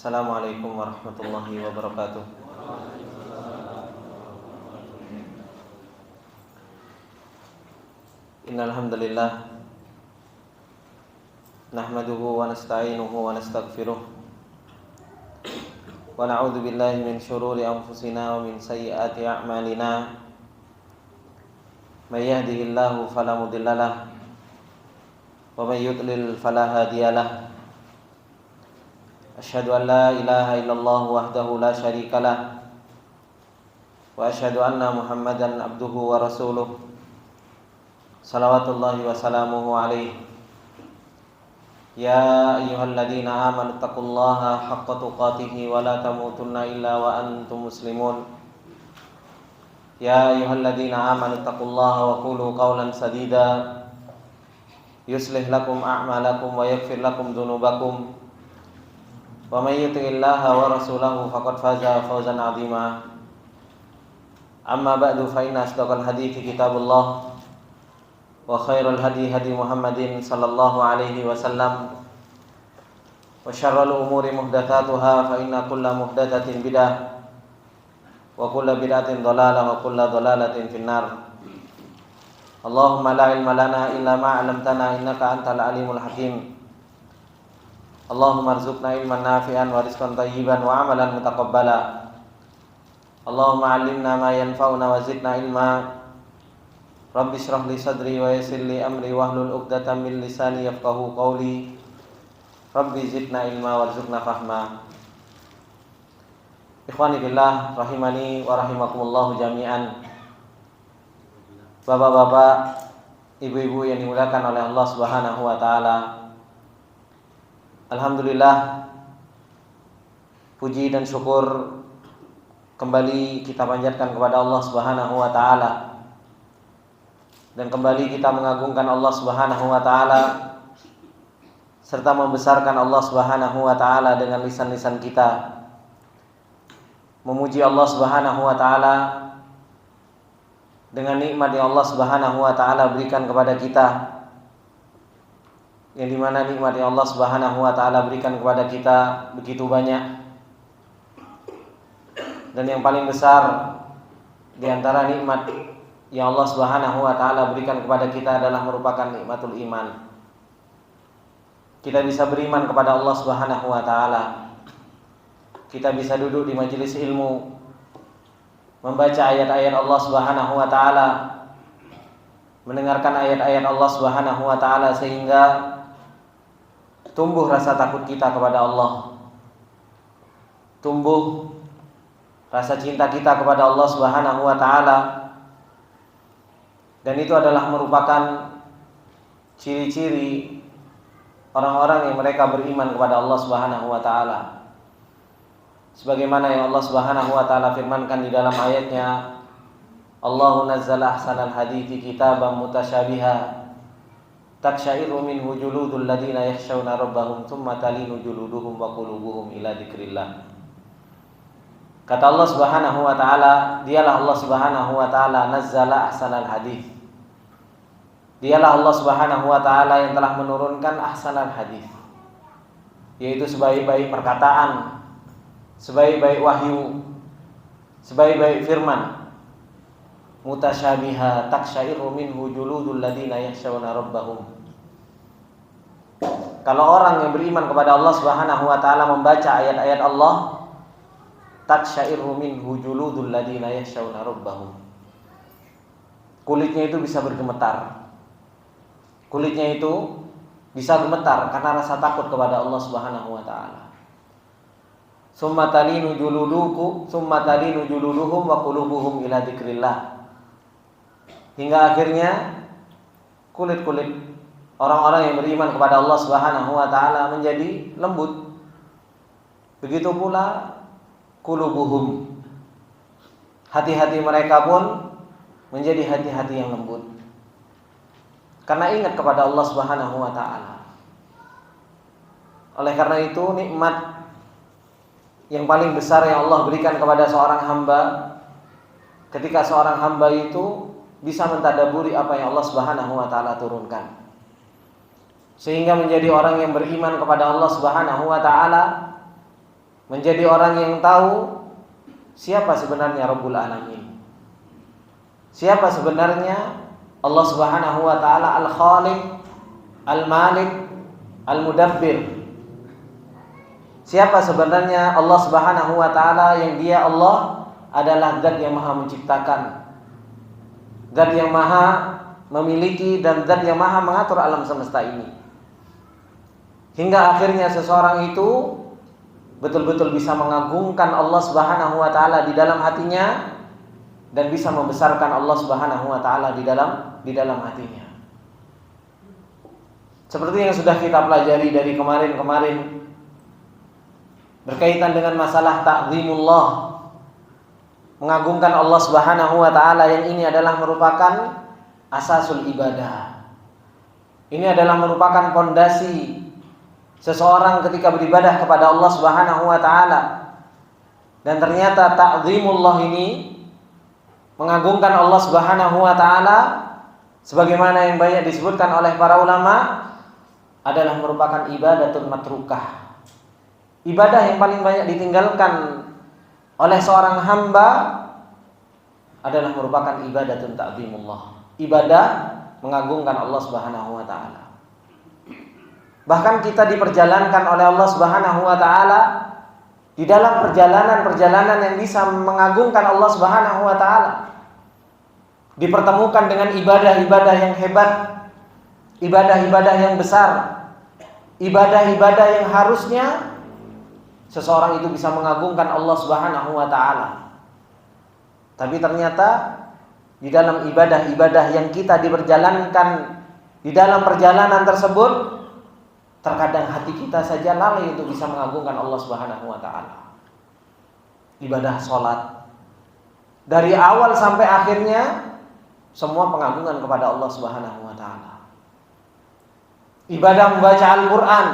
Assalamualaikum warahmatullahi wabarakatuh. Innal hamdalillah nahmaduhu wa nasta'inuhu wa nastaghfiruh wa na'udzu billahi min shururi anfusina wa min sayyiati a'malina. May yahdihillahu fala mudhillalah wa may yudlil fala hadiyalah. Asyhadu an la ilaha illallah wahdahu la syarikalah wa asyhadu anna Muhammadan abduhu wa rasuluh. Salawatullahi wa salamuhu alaihi. Ya ayyuhalladzina amanu taqullaha haqqa tuqatih wa la tamutunna illa wa antum muslimun. Ya ayyuhalladzina amanu taqullaha wa qulu qawlan sadida yuslih lakum a'malakum wa yaghfir lakum dzunubakum. Wa may yuti'illaha wa rasulahu faqad faza fawzan 'azima. Amma ba'du fa inna asdaqal hadithi kitabullah wa khairal hadi hadi Muhammadin sallallahu alaihi wasallam wa syarrul umuri muhdatsatuha fa inna kulla muhdatsatin bidah wa kulla bid'atin dhalalah wa kulla dhalalatin finnar. Allahumma la ilma lana illa ma 'allamtana innaka antal alimul hakim. Allahumma arzuqna ilman nafi'an wa rizqan thayyiban wa amalan mutaqabbala. Allahumma 'allimna ma yanfa'una wa zidna ilma. Rabbi shrah li sadri wa yassir li amri wahlul 'uqdatam min lisani yafqahu qawli. Rabbi zidna ilma warzuqna fahma. Ikhwani fillah rahimani wa rahimakumullah jami'an. Bapak-bapak, ibu-ibu yang dimuliakan oleh Allah Subhanahu wa taala. Alhamdulillah, puji dan syukur kembali kita panjatkan kepada Allah Subhanahu wa taala. Dan kembali kita mengagungkan Allah Subhanahu wa taala serta membesarkan Allah Subhanahu wa taala dengan lisan-lisan kita. Memuji Allah Subhanahu wa taala dengan nikmat yang Allah Subhanahu wa taala berikan kepada kita. Yang dimana nikmat yang Allah Subhanahu wa taala berikan kepada kita begitu banyak. Dan yang paling besar di antara nikmat yang Allah Subhanahu wa taala berikan kepada kita adalah merupakan nikmatul iman. Kita bisa beriman kepada Allah Subhanahu wa taala. Kita bisa duduk di majelis ilmu, membaca ayat-ayat Allah Subhanahu wa taala, mendengarkan ayat-ayat Allah Subhanahu wa taala sehingga tumbuh rasa takut kita kepada Allah, tumbuh rasa cinta kita kepada Allah Subhanahu wa taala. Dan itu adalah merupakan ciri-ciri orang-orang yang mereka beriman kepada Allah Subhanahu wa taala. Sebagaimana yang Allah Subhanahu wa taala firmankan di dalam ayatnya, Allahu nazzala ahsanal hadithi kitaban mutasyabiha taksya'iru minhu juludul ladina yakhshawna rabbahum thumma talinu juluduhum wa qulubuhum ila dzikrillah. Kata Allah Subhanahu wa taala, dialah Allah Subhanahu wa taala nazzala ahsanal hadits. Dialah Allah Subhanahu wa taala yang telah menurunkan ahsanal hadits, yaitu sebaik-baik perkataan, sebaik-baik wahyu, sebaik-baik firman. Mutasyabiha taksya'iru minhu juludul ladina yakhshawna rabbahum. Kalau orang yang beriman kepada Allah Subhanahu wa taala membaca ayat-ayat Allah, taksya'iru minhu juludul ladina yakhshawna rabbahum. Kulitnya itu bisa bergemetar. Kulitnya itu bisa gemetar karena rasa takut kepada Allah Subhanahu wa taala. Summa talinu juluduhum wa qulubuhum ila dzikrillah. Hingga akhirnya kulit-kulit orang-orang yang beriman kepada Allah Subhanahu wa taala menjadi lembut. Begitu pula qulubuhum. Hati-hati mereka pun menjadi hati-hati yang lembut. Karena ingat kepada Allah Subhanahu wa taala. Oleh karena itu nikmat yang paling besar yang Allah berikan kepada seorang hamba, ketika seorang hamba itu bisa mentadaburi apa yang Allah Subhanahu wa taala turunkan, sehingga menjadi orang yang beriman kepada Allah Subhanahu wa taala menjadi orang yang tahu siapa sebenarnya Rabbul Alamin. Siapa sebenarnya Allah Subhanahu wa taala Al-Khaliq, Al-Malik, Al-Mudabbir. Siapa sebenarnya Allah Subhanahu wa taala yang Dia Allah adalah zat yang maha menciptakan, zat yang maha memiliki, dan zat yang maha mengatur alam semesta ini. Hingga akhirnya seseorang itu betul-betul bisa mengagungkan Allah Subhanahu wa taala di dalam hatinya dan bisa membesarkan Allah Subhanahu wa taala di dalam hatinya. Seperti yang sudah kita pelajari dari kemarin-kemarin berkaitan dengan masalah ta'zimullah, mengagungkan Allah Subhanahu wa taala, yang ini adalah merupakan asasul ibadah. Ini adalah merupakan pondasi seseorang ketika beribadah kepada Allah Subhanahu wa taala. Dan ternyata ta'zimullah ini, mengagungkan Allah Subhanahu wa taala, sebagaimana yang banyak disebutkan oleh para ulama, adalah merupakan ibadatun matrukah. Ibadah yang paling banyak ditinggalkan oleh seorang hamba adalah merupakan ibadatun ta'zimullah. Ibadah mengagungkan Allah Subhanahu wa taala. Bahkan kita diperjalankan oleh Allah Subhanahu wa taala di dalam perjalanan-perjalanan yang bisa mengagungkan Allah Subhanahu wa taala. Dipertemukan dengan ibadah-ibadah yang hebat, ibadah-ibadah yang besar, ibadah-ibadah yang harusnya seseorang itu bisa mengagungkan Allah Subhanahu wa taala. Tapi ternyata di dalam ibadah-ibadah yang kita diperjalankan di dalam perjalanan tersebut, terkadang hati kita saja lalai untuk bisa mengagungkan Allah Subhanahu wa taala. Ibadah sholat, dari awal sampai akhirnya semua pengagungan kepada Allah Subhanahu wa taala. Ibadah membaca Al-Qur'an,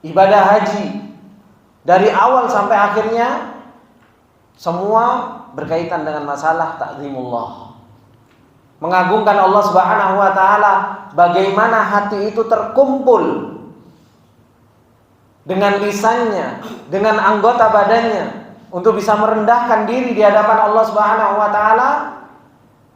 ibadah haji, dari awal sampai akhirnya semua berkaitan dengan masalah ta'zimullah. Mengagungkan Allah Subhanahu wa taala, bagaimana hati itu terkumpul dengan lisannya, dengan anggota badannya untuk bisa merendahkan diri di hadapan Allah Subhanahu wa taala.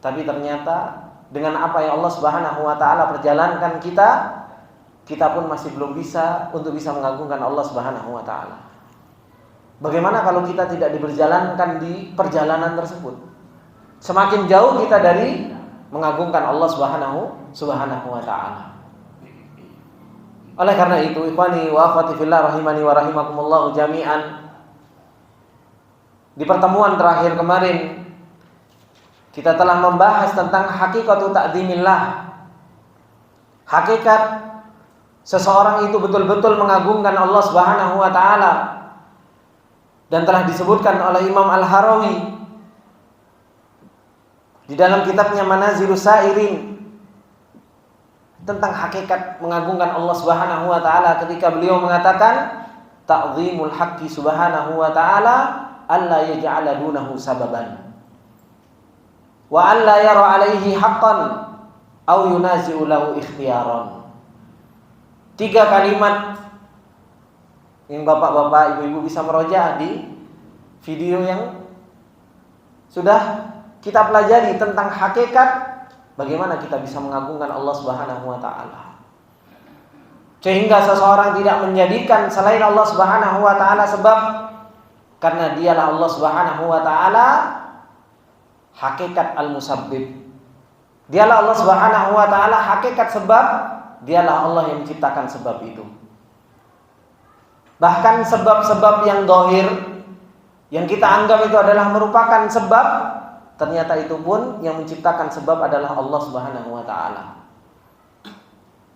Tapi ternyata dengan apa yang Allah Subhanahu wa taala perjalankan kita pun masih belum bisa untuk bisa mengagungkan Allah Subhanahu wa taala. Bagaimana kalau kita tidak diberjalankan di perjalanan tersebut? Semakin jauh kita dari mengagungkan Allah Subhanahu wa taala. Oleh karena itu, ikhwani wa akhwati fillah rahimani wa rahimakumullah jami'an, di pertemuan terakhir kemarin kita telah membahas tentang hakikatu ta'zimillah. Hakikat seseorang itu betul-betul mengagungkan Allah Subhanahu wa taala. Dan telah disebutkan oleh Imam Al-Harawi di dalam kitabnya Manazilus Sa'irin tentang hakikat mengagungkan Allah Subhanahu wa taala ketika beliau mengatakan ta'zimul haqqi subhanahu wa taala alla yaj'ala dunahu sababan wa alla yara 'alaihi haqqan aw yunazi'u lahu ikhtiyaran. 3 kalimat yang bapak-bapak, ibu-ibu bisa merojaah di video yang sudah kita pelajari tentang hakikat bagaimana kita bisa mengagungkan Allah Subhanahu wa taala. Sehingga seseorang tidak menjadikan selain Allah Subhanahu wa taala sebab, karena dialah Allah Subhanahu wa taala hakikat al-musabbib. Dialah Allah Subhanahu wa taala hakikat sebab, dialah Allah yang menciptakan sebab itu. Bahkan sebab-sebab yang zahir yang kita anggap itu adalah merupakan sebab, ternyata itu pun yang menciptakan sebab adalah Allah Subhanahu wa taala.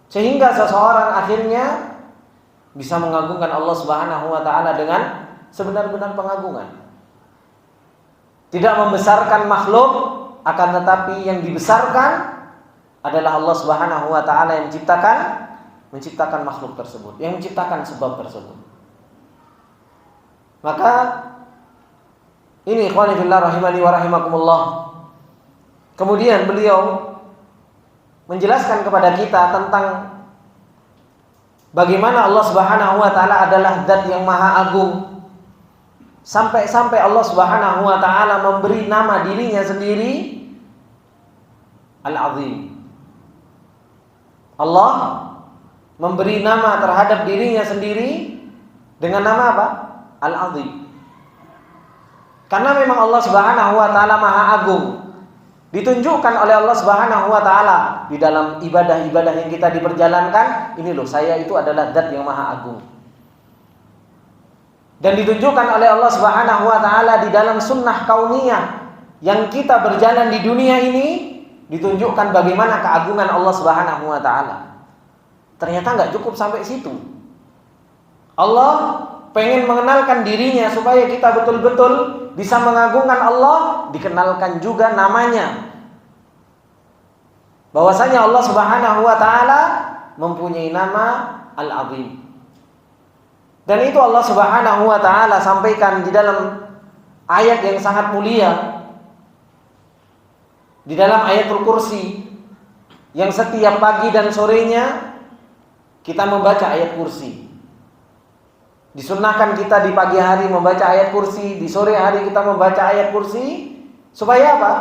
Sehingga seseorang akhirnya bisa mengagungkan Allah Subhanahu wa taala dengan sebenar-benar pengagungan. Tidak membesarkan makhluk, akan tetapi yang dibesarkan adalah Allah Subhanahu wa taala yang menciptakan makhluk tersebut, yang menciptakan sebab tersebut. Maka ini ikhwani fillah rahimani wa rahimakumullah. Kemudian beliau menjelaskan kepada kita tentang bagaimana Allah Subhanahu wa taala adalah zat yang maha agung, Sampai-sampai Allah Subhanahu wa taala memberi nama dirinya sendiri Al-Azim. Allah memberi nama terhadap dirinya sendiri dengan nama apa? Al-Azim. Karena memang Allah Subhanahu wa taala Maha Agung. Ditunjukkan oleh Allah Subhanahu wa taala di dalam ibadah-ibadah yang kita diperjalankan, ini loh, saya itu adalah zat yang Maha Agung. Dan ditunjukkan oleh Allah Subhanahu wa taala di dalam sunnah kauniyah yang kita berjalan di dunia ini, ditunjukkan bagaimana keagungan Allah Subhanahu wa taala. Ternyata nggak cukup sampai situ. Allah pengen mengenalkan dirinya supaya kita betul-betul bisa mengagungkan Allah, dikenalkan juga namanya. Bahwasanya Allah Subhanahu wa taala mempunyai nama Al-Azim. Dan itu Allah Subhanahu wa taala sampaikan di dalam ayat yang sangat mulia. Di dalam ayatul kursi yang setiap pagi dan sorenya kita membaca ayat kursi. Disunnahkan kita di pagi hari membaca ayat kursi, di sore hari kita membaca ayat kursi. Supaya apa?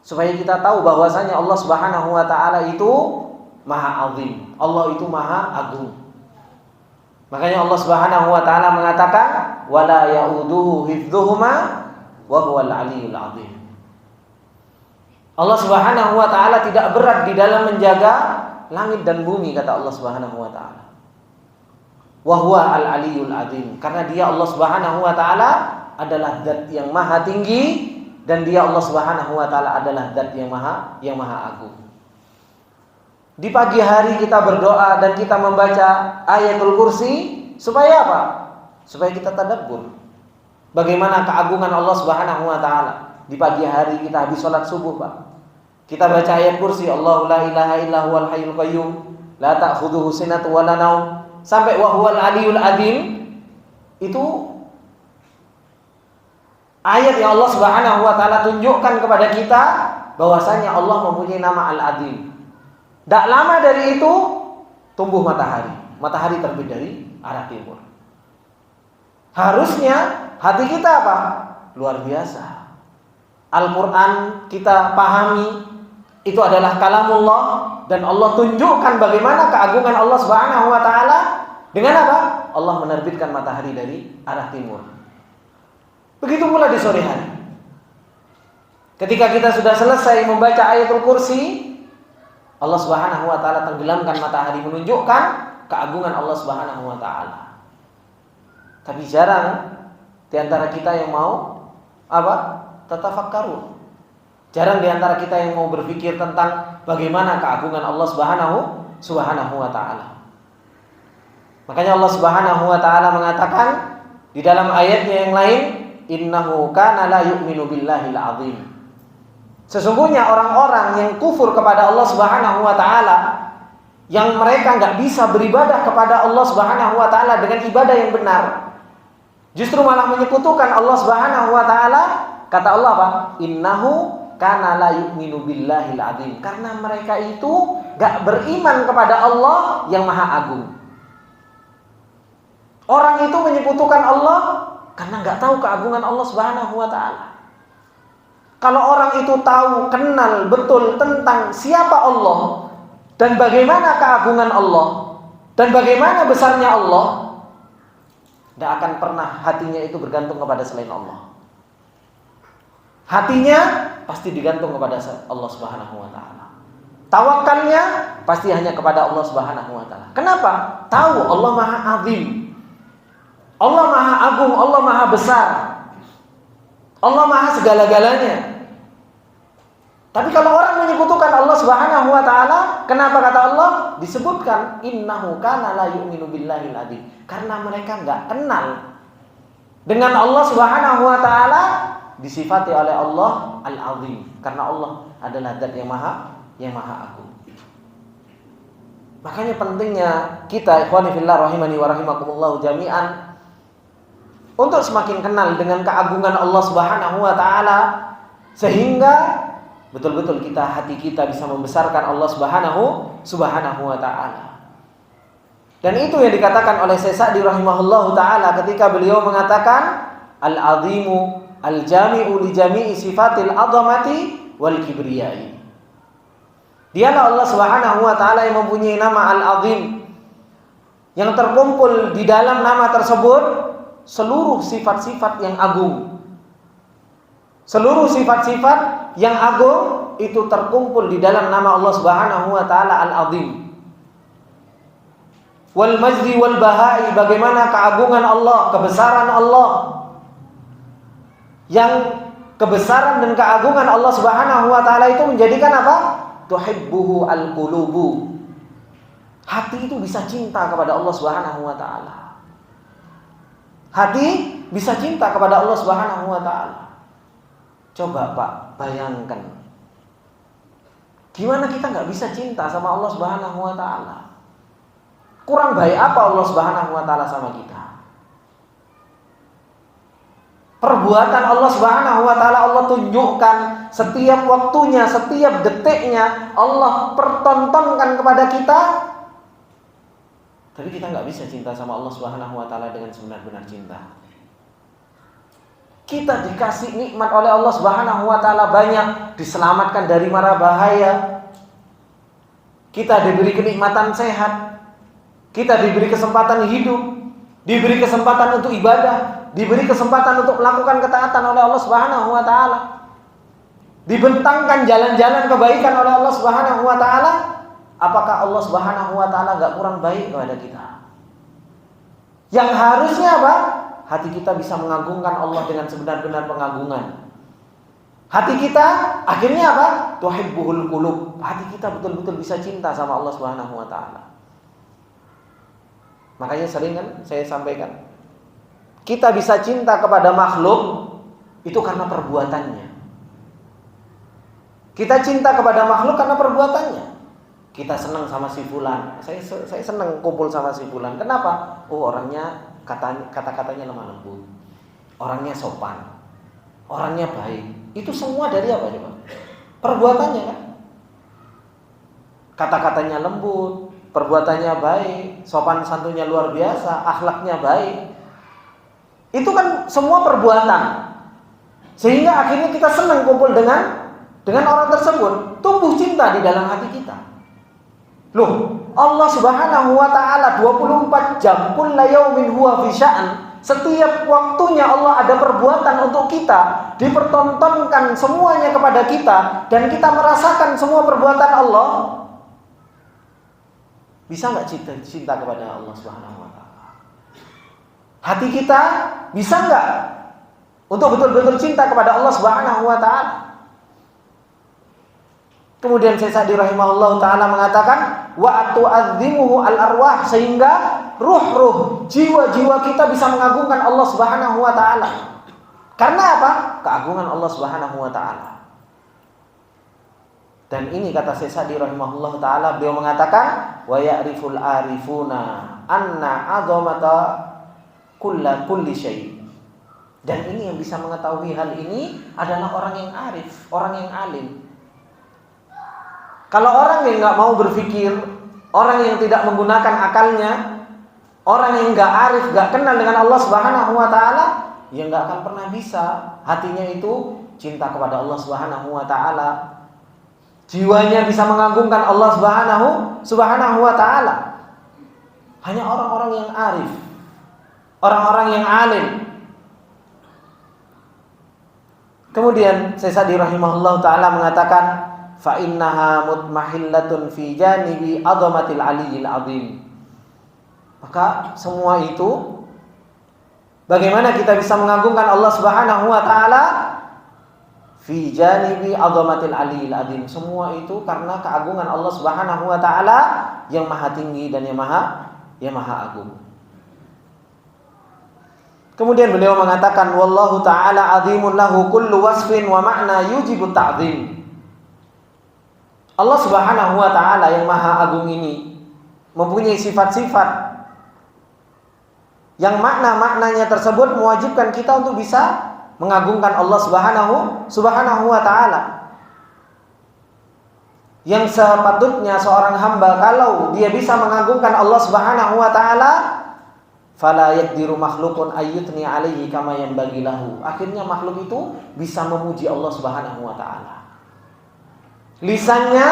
Supaya kita tahu bahwasanya Allah Subhanahu wa taala itu Maha Azim. Allah itu Maha Agung. Makanya Allah Subhanahu wa taala mengatakan wala ya'uduhu hifdzuhuma wa huwal aliyyul azim. Allah Subhanahu wa taala tidak berat di dalam menjaga langit dan bumi, kata Allah Subhanahu wa taala. Wa huwa al-aliyyul azim, karena dia Allah Subhanahu wa taala adalah zat yang maha tinggi dan dia Allah Subhanahu wa taala adalah zat yang maha agung. Di pagi hari kita berdoa dan kita membaca ayatul kursi supaya apa? Supaya kita tadabbur bagaimana keagungan Allah Subhanahu wa taala. Di pagi hari kita habis sholat subuh, Pak, kita baca ayat kursi, Allahu la ilaha illa huwal hayyul qayyum la ta'khudhuhu sinatun wa la naum, sampai wa huwal aliyyul azim. Itu ayat yang Allah Subhanahu wa taala tunjukkan kepada kita bahwasanya Allah mempunyai nama Al-Azim. Tak lama dari itu tumbuh matahari. Matahari terbit dari arah timur. Harusnya hati kita apa? Luar biasa. Al-Quran kita pahami itu adalah kalamullah, dan Allah tunjukkan bagaimana keagungan Allah Subhanahu wa taala dengan apa? Allah menerbitkan matahari dari arah timur. Begitu pula di sore hari. Ketika kita sudah selesai membaca ayatul kursi, Allah Subhanahu wa taala tenggelamkan matahari, menunjukkan keagungan Allah Subhanahu wa taala. Tapi jarang di antara kita yang mau apa? Tatafakkarun. Jarang di antara kita yang mau berpikir tentang bagaimana keagungan Allah Subhanahu wa taala. Makanya Allah Subhanahu wa taala mengatakan di dalam ayatnya yang lain, innahu kana la yu'minu billahil azim. Sesungguhnya orang-orang yang kufur kepada Allah Subhanahu wa taala, yang mereka enggak bisa beribadah kepada Allah Subhanahu wa taala dengan ibadah yang benar, justru malah menyekutukan Allah Subhanahu wa taala, kata Allah apa? Innahu kana la yu'minu billahil azim. Karena mereka itu enggak beriman kepada Allah yang Maha Agung. Orang itu menyekutukan Allah karena enggak tahu keagungan Allah Subhanahu wa taala. Kalau orang itu tahu, kenal betul tentang siapa Allah dan bagaimana keagungan Allah dan bagaimana besarnya Allah, tidak akan pernah hatinya itu bergantung kepada selain Allah. Hatinya pasti digantung kepada Allah Subhanahu wa taala. Tawakalnya pasti hanya kepada Allah Subhanahu wa taala. Kenapa? Tahu Allah Maha Azim. Allah Maha Agung, Allah Maha Besar. Allah Maha segala-galanya. Tapi kalau orang menyekutukan Allah Subhanahu wa taala, kenapa kata Allah disebutkan innahu kana la yu'minu billahil azim? Karena mereka enggak kenal dengan Allah Subhanahu wa taala, disifati oleh Allah Al-Azim, karena Allah adalah zat yang maha agung. Makanya pentingnya kita ikhwani fillah rahimani wa rahimakumullah jami'an untuk semakin kenal dengan keagungan Allah Subhanahu wa taala, sehingga betul-betul hati kita bisa membesarkan Allah Subhanahu wa taala. Dan itu yang dikatakan oleh Syekh Sa'di rahimahullahu taala ketika beliau mengatakan al-'azimu al-jami'u li jami'i sifatil 'azamati wal kibriyai. Dialah Allah Subhanahu wa taala yang mempunyai nama Al-'Azim, yang terkumpul di dalam nama tersebut seluruh sifat-sifat yang agung. Seluruh sifat-sifat yang agung itu terkumpul di dalam nama Allah Subhanahu wa taala Al-'Azim. Wal majdi wal bahai, bagaimana keagungan Allah, kebesaran Allah. Yang kebesaran dan keagungan Allah Subhanahu wa taala itu menjadikan apa? Tuhibbuhu al-qulubu. Hati itu bisa cinta kepada Allah Subhanahu wa taala. Hati bisa cinta kepada Allah Subhanahu wa taala. Coba Pak, bayangkan. Gimana kita enggak bisa cinta sama Allah Subhanahu wa taala? Kurang baik apa Allah Subhanahu wa taala sama kita? Perbuatan Allah Subhanahu wa taala Allah tunjukkan setiap waktunya, setiap detiknya Allah pertontonkan kepada kita. Tapi kita enggak bisa cinta sama Allah Subhanahu wa taala dengan sebenar-benar cinta. Kita dikasih nikmat oleh Allah Subhanahu wa taala banyak, diselamatkan dari mara bahaya. Kita diberi kenikmatan sehat. Kita diberi kesempatan hidup, diberi kesempatan untuk ibadah, diberi kesempatan untuk melakukan ketaatan oleh Allah Subhanahu wa taala. Dibentangkan jalan-jalan kebaikan oleh Allah Subhanahu wa taala. Apakah Allah Subhanahu wa taala enggak kurang baik kepada kita? Yang harusnya apa? Hati kita bisa mengagungkan Allah dengan sebenar-benar pengagungan. Hati kita akhirnya apa? Tuhibbuhul qulub. Hati kita betul-betul bisa cinta sama Allah Subhanahu wa taala. Makanya sering kan saya sampaikan, kita bisa cinta kepada makhluk itu karena perbuatannya. Kita cinta kepada makhluk karena perbuatannya. Kita senang sama si fulan. Saya senang kumpul sama si fulan. Kenapa? Oh, orangnya kata-katanya lemah lembut. Orangnya sopan. Orangnya baik. Itu semua dari apa coba? Perbuatannya kan? Kata-katanya lembut, perbuatannya baik, sopan santunnya luar biasa, akhlaknya baik. Itu kan semua perbuatan. Sehingga akhirnya kita senang kumpul dengan orang tersebut. Tumbuh cinta di dalam hati kita. Loh, Allah Subhanahu wa taala 24 jam kulla yaumin huwa fi sya'an. Setiap waktunya Allah ada perbuatan untuk kita, dipertontonkan semuanya kepada kita dan kita merasakan semua perbuatan Allah. Bisa enggak cinta kepada Allah Subhanahu wa taala? Hati kita bisa enggak untuk betul-betul cinta kepada Allah Subhanahu wa taala? Kemudian Syekh Sa'di rahimahullah taala mengatakan wa tu'azzimuhu al-arwah, sehingga ruh-ruh, jiwa-jiwa kita bisa mengagungkan Allah Subhanahu wa taala. Karena apa? Keagungan Allah Subhanahu wa taala. Dan ini kata Syekh Sa'di rahimahullah taala, beliau mengatakan wa ya'riful arifuna anna 'azamata kulli syai'. Dan ini yang bisa mengetahui hal ini adalah orang yang arif, orang yang alim. Kalau orang yang enggak mau berpikir, orang yang tidak menggunakan akalnya, orang yang enggak arif, enggak kenal dengan Allah Subhanahu wa taala, ya enggak akan pernah bisa hatinya itu cinta kepada Allah Subhanahu wa taala. Jiwanya bisa mengagungkan Allah Subhanahu wa taala. Hanya orang-orang yang arif, orang-orang yang alim. Kemudian Syekh Sa'di rahimahullah taala mengatakan fa innaha mutmahillatun fi janibi 'azamatil 'aliyyil 'azim. Maka semua itu, bagaimana kita bisa mengagungkan Allah Subhanahu wa taala fi janibi 'azamatil 'aliyyil 'azim. Semua itu karena keagungan Allah Subhanahu wa taala yang maha tinggi dan yang maha agung. Kemudian beliau mengatakan wallahu ta'ala 'azimun lahu kullu wasfin wa ma'na yujibu ta'zim. Allah Subhanahu wa taala yang maha agung ini mempunyai sifat-sifat yang makna-maknanya tersebut mewajibkan kita untuk bisa mengagungkan Allah Subhanahu wa taala. Yang sepatutnya seorang hamba kalau dia bisa mengagungkan Allah Subhanahu wa taala, fala yaqdiru makhluqun ayyutni alaihi kama yanbaghi lahu. Akhirnya makhluk itu bisa memuji Allah Subhanahu wa taala. Lisannya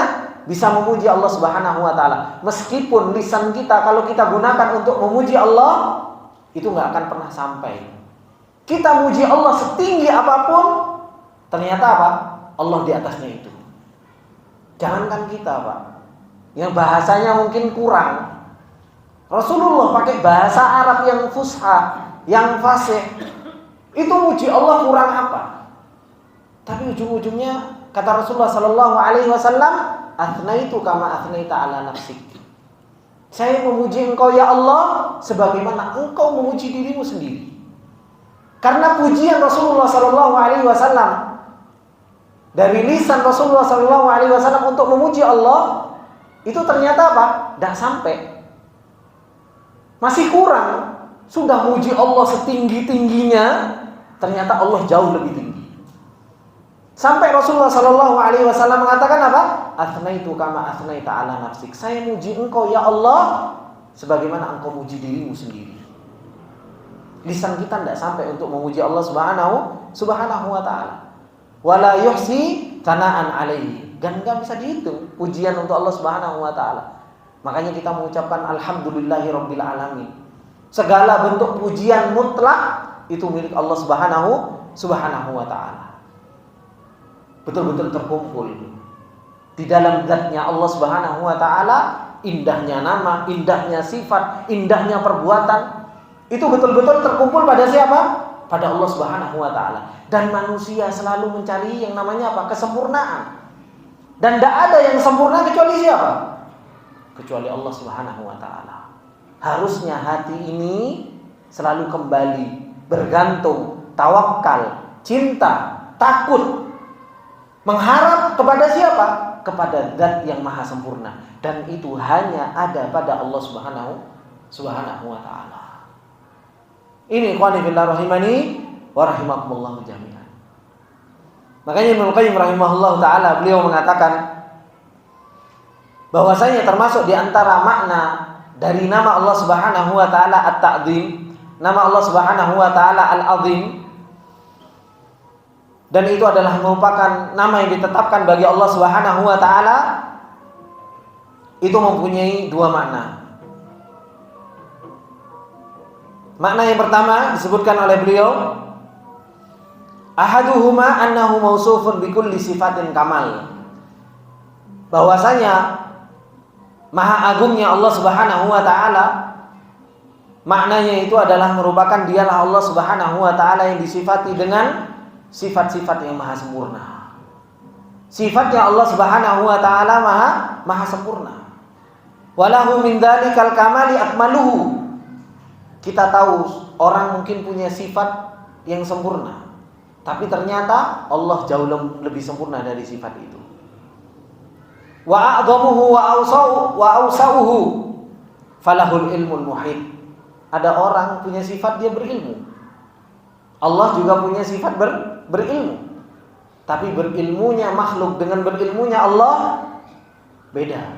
bisa memuji Allah Subhanahu wa taala. Meskipun lisan kita kalau kita gunakan untuk memuji Allah, itu enggak akan pernah sampai. Kita muji Allah setinggi apapun, ternyata apa? Allah di atasnya itu. Jangankan kita, Pak, yang bahasanya mungkin kurang. Rasulullah pakai bahasa Arab yang fusha, yang fasih. Itu muji Allah kurang apa? Tapi ujung-ujungnya kata Rasulullah sallallahu alaihi wasallam, "Athnaitu kama athnaita ala nafsik." Saya memuji engkau ya Allah sebagaimana engkau memuji dirimu sendiri. Karena pujian Rasulullah sallallahu alaihi wasallam dari lisan Rasulullah sallallahu alaihi wasallam untuk memuji Allah itu ternyata apa? Tidak sampai. Masih kurang. Sudah muji Allah setinggi-tingginya, ternyata Allah jauh lebih tinggi. Sampai Rasulullah sallallahu alaihi wasallam mengatakan apa? Athnaitu kama athnaita ala nafsik. Saya muji engkau ya Allah sebagaimana engkau muji dirimu sendiri. Lisan kita tidak sampai untuk memuji Allah subhanahu wa ta'ala. Wala yuhsi thana'an alaihi. Dan enggak bisa dihitung pujian untuk Allah Subhanahu wa taala. Makanya kita mengucapkan alhamdulillahirabbil alamin. Segala bentuk pujian mutlak itu milik Allah Subhanahu wa taala. Betul-betul terkumpul di dalam zatnya Allah Subhanahu wa taala, indahnya nama, indahnya sifat, indahnya perbuatan. Itu betul-betul terkumpul pada siapa? Pada Allah Subhanahu wa taala. Dan manusia selalu mencari yang namanya apa? Kesempurnaan. Dan tidak ada yang sempurna kecuali siapa? Kecuali Allah Subhanahu wa taala. Harusnya hati ini selalu kembali bergantung, tawakal, cinta, takut, mengharap kepada siapa? Kepada Zat yang maha sempurna. Dan itu hanya ada pada Allah Subhanahu wa taala. Ini ikhwani fillah rahimani wa rahimakumullah jami'an. Makanya Ibnu Qayyim rahimahullah taala beliau mengatakan bahwasanya termasuk di antara makna dari nama Allah Subhanahu wa taala At-Ta'zim, nama Allah Subhanahu wa taala Al-Azim, dan itu adalah merupakan nama yang ditetapkan bagi Allah Subhanahu wa taala, itu mempunyai dua makna. Makna yang pertama disebutkan oleh beliau, ahaduhuma annahu mausufun bikulli sifatin kamal. Bahwasanya maha agungnya Allah Subhanahu wa taala, maknanya itu adalah merupakan dialah Allah Subhanahu wa taala yang disifati dengan sifat-sifat yang maha sempurna. Sifatnya Allah Subhanahu wa taala maha sempurna. Walahu min dzalikal kamali akmaluhu. Kita tahu orang mungkin punya sifat yang sempurna, tapi ternyata Allah jauh lebih sempurna dari sifat itu. Wa a'dhamuhu wa awsa'uhu falahul ilmul muhit. Ada orang punya sifat dia berilmu. Allah juga punya sifat berilmu. Tapi berilmunya makhluk dengan berilmunya Allah beda.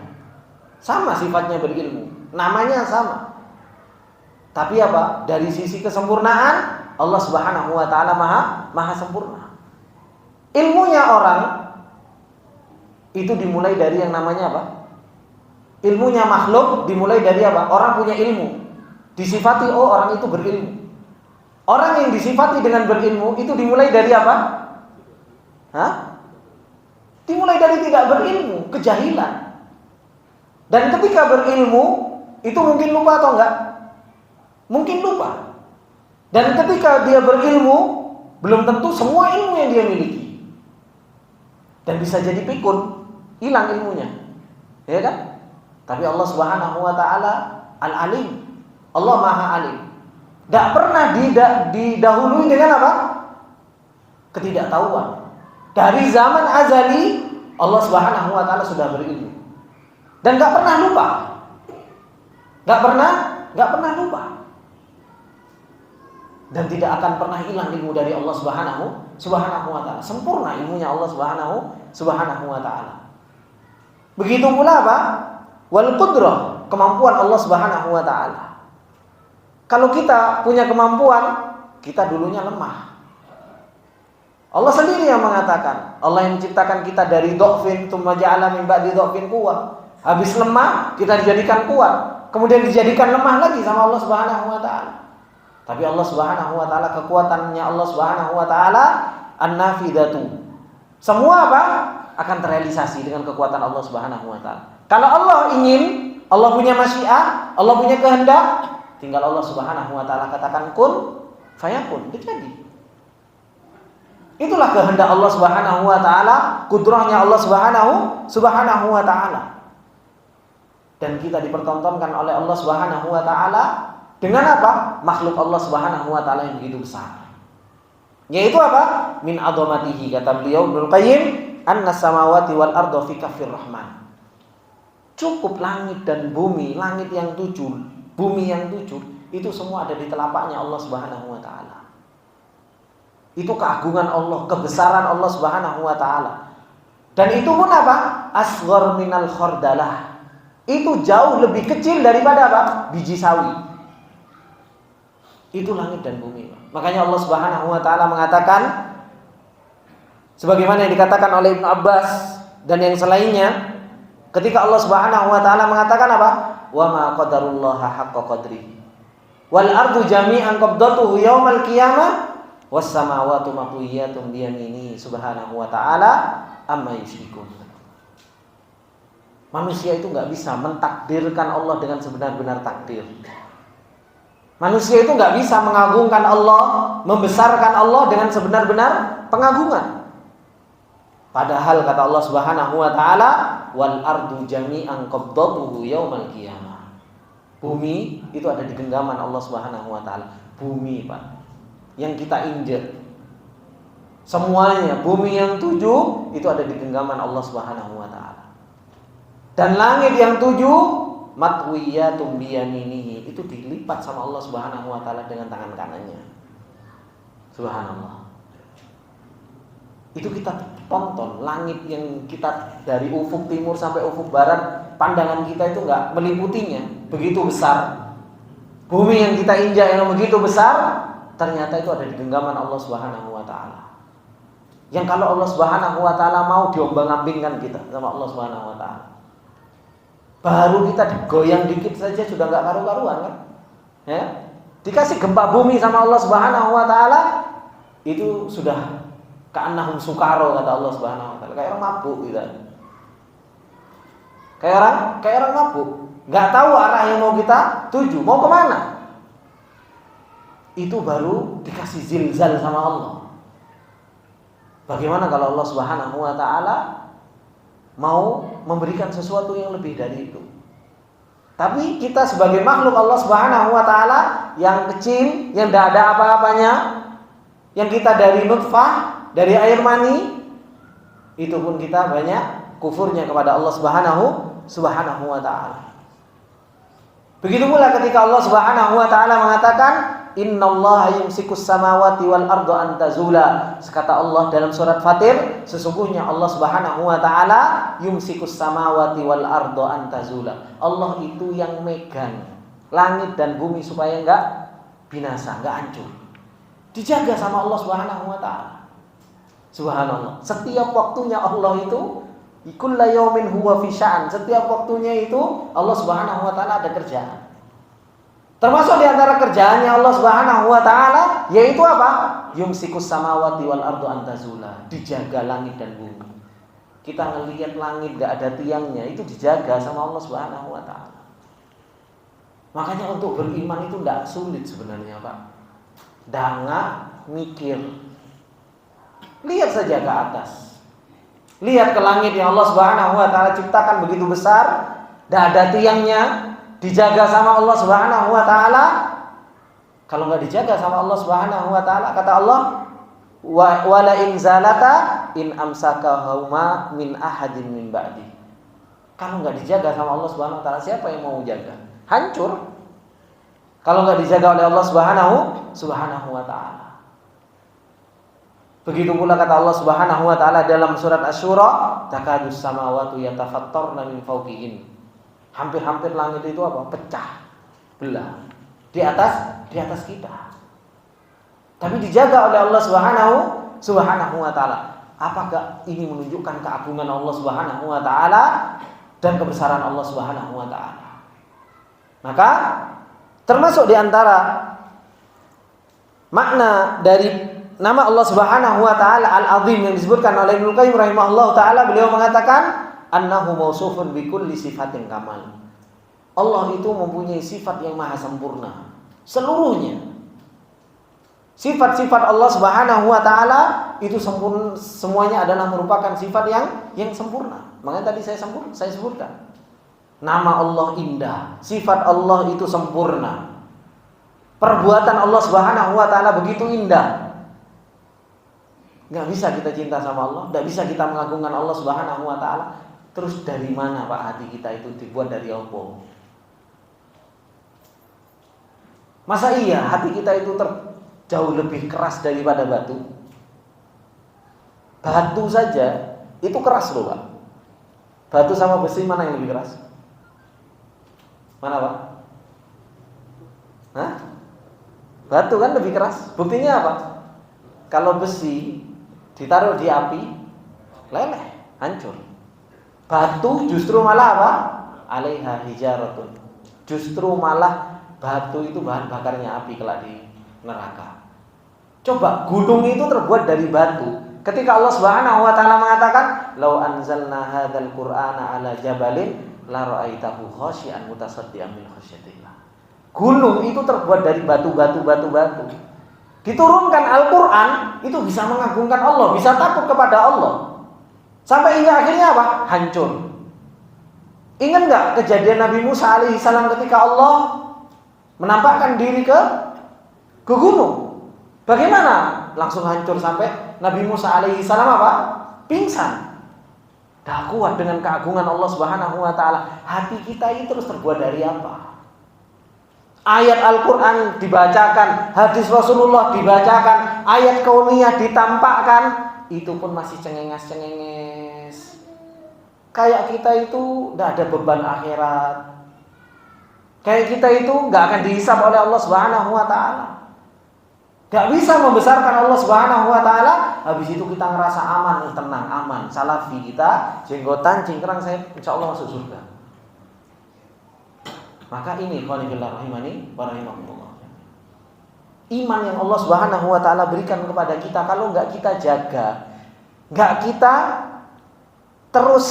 Sama sifatnya berilmu, namanya sama. Tapi apa? Dari sisi kesempurnaan Allah Subhanahu wa taala maha sempurna. Ilmunya orang itu dimulai dari yang namanya apa? Ilmunya makhluk dimulai dari apa? Orang punya ilmu. Disifati orang itu berilmu. Orang yang disifati dengan berilmu itu dimulai dari apa? Dimulai dari tidak berilmu, kejahilan. Dan ketika berilmu itu mungkin lupa atau enggak? Mungkin lupa. Dan ketika dia berilmu, belum tentu semua ilmu yang dia miliki. Dan bisa jadi pikun, hilang ilmunya. Ya kan? Tapi Allah Subhanahu wa taala Al-Alim. Allah Maha Alim. Tidak pernah didahului dengan apa? Ketidaktahuan. Dari zaman azali Allah Subhanahu wa taala sudah berilmu. Dan tidak pernah lupa. Tidak pernah lupa. Dan tidak akan pernah hilang ilmu dari Allah Subhanahu wa taala. Sempurna ilmunya Allah Subhanahu wa taala. Begitu pula apa? Wal qudrah, kemampuan Allah Subhanahu wa taala. Kalau kita punya kemampuan, kita dulunya lemah. Allah sendiri yang mengatakan, Allah yang menciptakan kita dari dhofin, tsumma ja'ala min ba'di dhofin quwwah. Habis lemah, kita dijadikan kuat, kemudian dijadikan lemah lagi sama Allah Subhanahu wa taala. Tapi Allah Subhanahu wa taala, kekuatannya Allah Subhanahu wa taala an-nafidatu. Semua apa? Akan terrealisasi dengan kekuatan Allah Subhanahu wa taala. Kalau Allah ingin, Allah punya masyiah, Allah punya kehendak, tinggal Allah Subhanahu wa taala katakan kun fayakun, jadi. Itulah kehendak Allah Subhanahu wa taala, kudrahnya Allah Subhanahu wa taala. Dan kita dipertontonkan oleh Allah Subhanahu wa taala dengan apa? Makhluk Allah Subhanahu wa taala yang begitu besar. Yaitu apa? Min adhamatihi, kata beliau Ibnu Qayyim, annas samawati wal arda fi kaffir rahman. Cukup langit dan bumi, langit yang 7, bumi yang 7, itu semua ada di telapaknya Allah Subhanahu wa taala. Itu keagungan Allah, kebesaran Allah Subhanahu wa taala. Dan itu pun apa? Asghar minal khardalah. Itu jauh lebih kecil daripada apa? Biji sawi. Itu langit dan bumi. Makanya Allah Subhanahu wa taala mengatakan, sebagaimana yang dikatakan oleh Ibnu Abbas dan yang selainnya, ketika Allah Subhanahu wa taala mengatakan apa? Wa ma qadarullaha haqqa qadrihi. Wal ardu jami'an qabdatuhu yaumal qiyamah was samawati matwiyatun bi yaminihi subhanahu wa ta'ala amma yusyrikun. Manusia itu enggak bisa mentakdirkan Allah dengan sebenar-benar takdir. Manusia itu enggak bisa mengagungkan Allah, membesarkan Allah dengan sebenar-benar pengagungan. Padahal kata Allah Subhanahu wa taala, wal ardu jami'an qabdatuhu yaumal qiyamah. Bumi itu ada di genggaman Allah Subhanahu wa taala. Bumi, Pak, yang kita injak, semuanya bumi yang 7 itu ada di genggaman Allah Subhanahu wa taala. Dan langit yang 7 matwiyatun biyaminihi, itu dilipat sama Allah Subhanahu wa taala dengan tangan kanannya. Subhanallah. Itu kita tonton langit yang kita dari ufuk timur sampai ufuk barat, pandangan kita itu enggak meliputinya, begitu besar. Bumi yang kita injak yang begitu besar, ternyata itu ada di genggaman Allah Subhanahu wa taala. Yang kalau Allah Subhanahu wa taala mau diombang-ambingkan kita sama Allah Subhanahu wa taala. Baru kita digoyang dikit saja sudah enggak karu-karuan kan? Ya. Dikasih gempa bumi sama Allah Subhanahu wa taala, itu sudah ka'annahum sukaro, kata Allah Subhanahu wa taala. Kayak orang mabuk gitu. Kayak orang mabuk, enggak tahu arah yang mau kita tuju, mau kemana. Itu baru dikasih zilzal sama Allah. Bagaimana kalau Allah Subhanahu wa taala mau memberikan sesuatu yang lebih dari itu? Tapi kita sebagai makhluk Allah Subhanahu wa taala yang kecil, yang tidak ada apa-apanya, yang kita dari nutfah, dari air mani, itu pun kita banyak kufurnya kepada Allah Subhanahu wa taala. Begitu pula ketika Allah Subhanahu wa taala mengatakan, innallaha yumsikus samawati wal arda an tazula. Kata Allah dalam surat Fatir, sesungguhnya Allah Subhanahu wa taala yumsikus samawati wal arda an tazula. Allah itu yang megang langit dan bumi supaya enggak binasa, enggak hancur. Dijaga sama Allah Subhanahu wa taala. Subhanallah. Setiap waktunya Allah itu kullu yaumin huwa fi sya'an. Setiap waktunya itu Allah Subhanahu wa taala ada kerjaan. Termasuk di antara kerjaannya Allah Subhanahu wa taala yaitu apa? Yumsikus samawati wal ardu an tazula. Dijaga langit dan bumi. Kita ngelihat langit enggak ada tiangnya, itu dijaga sama Allah Subhanahu wa taala. Makanya untuk beriman itu enggak sulit sebenarnya, Pak. Enggak mikir. Lihat saja ke atas. Lihat ke langit yang Allah Subhanahu wa taala ciptakan begitu besar, enggak ada tiangnya, dijaga sama Allah Subhanahu wa taala. Kalau enggak dijaga sama Allah Subhanahu wa taala, kata Allah, wala in zalata in amsakahuma min ahadin min ba'di. Kalau enggak dijaga sama Allah Subhanahu wa taala, siapa yang mau jaga? Hancur. Kalau enggak dijaga oleh Allah Subhanahu wa taala. Begitu pula kata Allah Subhanahu wa taala dalam surat Asy-Syura, takadus samawati yatafattarna min fawqihim. Hampir-hampir langit itu apa? Pecah, belah. di atas kita. Tapi dijaga oleh Allah Subhanahu wa taala. Apakah ini menunjukkan keagungan Allah Subhanahu wa taala dan kebesaran Allah Subhanahu wa taala? Maka termasuk di antara makna dari nama Allah Subhanahu wa taala Al-Azim yang disebutkan oleh Ibnu Qayyim rahimahullah taala, beliau mengatakan annahu mausufun bi kulli sifatin kamal. Allah itu mempunyai sifat yang maha sempurna seluruhnya. Sifat-sifat Allah Subhanahu wa taala itu sempurna, semuanya adalah merupakan sifat yang sempurna. Makanya tadi saya sebutkan. Nama Allah indah, sifat Allah itu sempurna. Perbuatan Allah Subhanahu wa taala begitu indah. Enggak bisa kita cinta sama Allah, enggak bisa kita mengagungkan Allah Subhanahu wa taala. Terus dari mana Pak hati kita itu dibuat dari Allah? Masa iya hati kita itu jauh lebih keras daripada batu? Batu saja itu keras loh Pak. Batu sama besi mana yang lebih keras? Mana Pak? Hah? Batu kan lebih keras. Buktinya apa? Kalau besi ditaruh di api, leleh, hancur. Batu justru malah apa? Alaiha hijaratun. Justru malah batu itu bahan bakarnya api kelak di neraka. Coba gunung itu terbuat dari batu. Ketika Allah Subhanahu wa taala mengatakan, "Lau anzalna hadzal Qur'ana 'ala jabalin la ra'aitahu khashi'an mutasaddian min khasyatillah." Gunung itu terbuat dari batu. Diturunkan Al-Qur'an itu bisa mengagungkan Allah, bisa takut kepada Allah. Sampai hingga akhirnya apa? Hancur. Ingat enggak kejadian Nabi Musa alaihissalam ketika Allah menampakkan diri ke gunung? Bagaimana? Langsung hancur sampai Nabi Musa alaihissalam apa? Pingsan. Dah kuat dengan keagungan Allah Subhanahu wa taala. Hati kita ini terus terbuat dari apa? Ayat Al-Qur'an dibacakan, hadis Rasulullah dibacakan, ayat kauniyah ditampakkan, itu pun masih cengenges. Kayak kita itu enggak ada beban akhirat. Kayak kita itu enggak akan dihisab oleh Allah Subhanahu wa taala. Gak bisa membesarkan Allah Subhanahu wa taala. Habis itu kita ngerasa aman, tenang, aman. Salafi kita, jenggotan, cingkrang, saya insya Allah masuk surga. Maka ini qanibillah rahimani wa rahimakumullah. Iman yang Allah Subhanahu wa taala berikan kepada kita, kalau enggak kita jaga, enggak kita terus